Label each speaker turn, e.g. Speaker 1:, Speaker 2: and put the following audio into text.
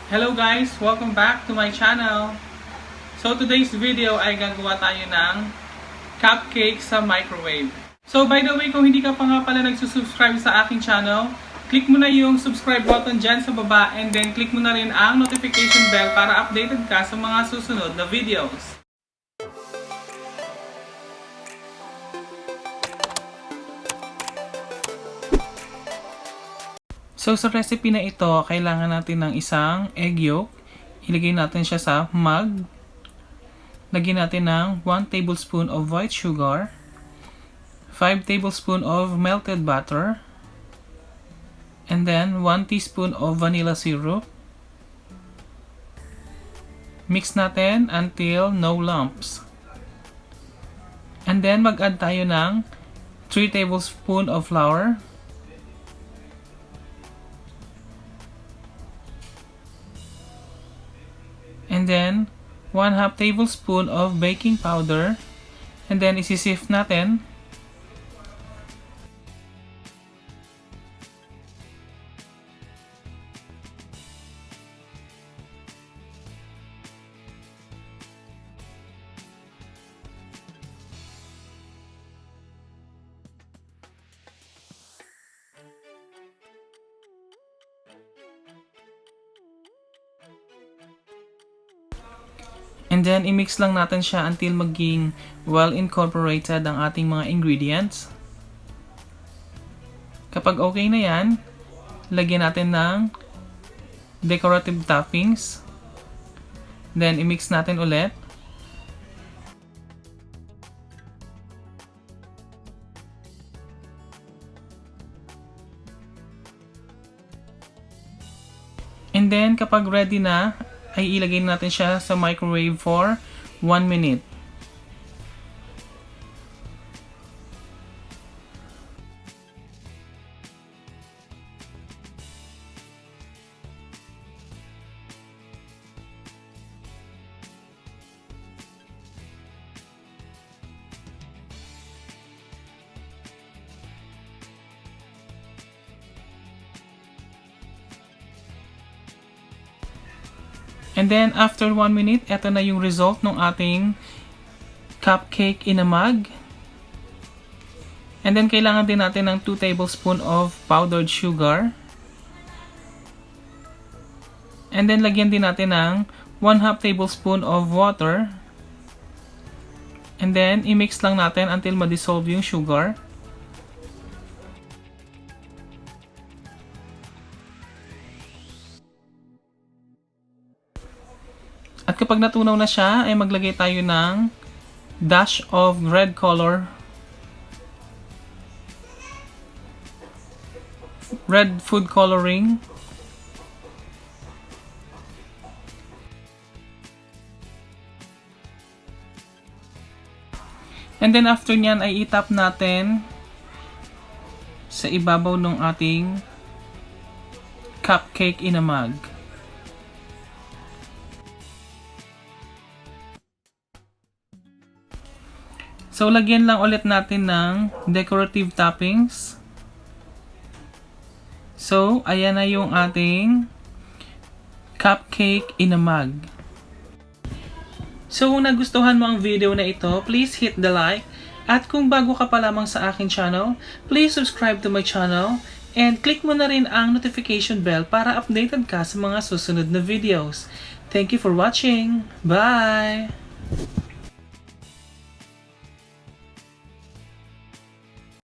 Speaker 1: Hello guys! Welcome back to my channel! So today's video ay gagawa tayo ng cupcake sa microwave. So by the way, kung hindi ka pa nga pala nagsusubscribe sa aking channel, click mo na yung subscribe button dyan sa baba and then click mo na rin ang notification bell para updated ka sa mga susunod na videos. So sa recipe na ito, kailangan natin ng isang egg yolk. Ilagay natin siya sa mug. Lagyan natin ng 1 tablespoon of white sugar, 5 tablespoon of melted butter, and then 1 teaspoon of vanilla syrup. Mix natin until no lumps. And then mag-add tayo ng 3 tablespoon of flour, and then 1/2 tablespoon of baking powder, and then isi-sift natin. And then, i-mix lang natin siya until maging well incorporated ang ating mga ingredients. Kapag okay na yan, lagyan natin ng decorative toppings. Then, i-mix natin ulit. And then, kapag ready na, ay ilagay natin siya sa microwave for 1 minute. And then, after 1 minute, eto na yung result ng ating cupcake in a mug. And then, kailangan din natin ng 2 tablespoon of powdered sugar. And then, lagyan din natin ng 1/2 tablespoon of water. And then, i-mix lang natin until ma-dissolve yung sugar. At kapag natunaw na siya, ay maglagay tayo ng dash of red color, red food coloring. And then after nyan ay itap natin sa ibabaw ng ating cupcake in a mug. So, lagyan lang ulit natin ng decorative toppings. So, ayan na yung ating cupcake in a mug. So, kung nagustuhan mo ang video na ito, please hit the like. At kung bago ka pa lamang sa akin channel, please subscribe to my channel. And click mo na rin ang notification bell para updated ka sa mga susunod na videos. Thank you for watching. Bye!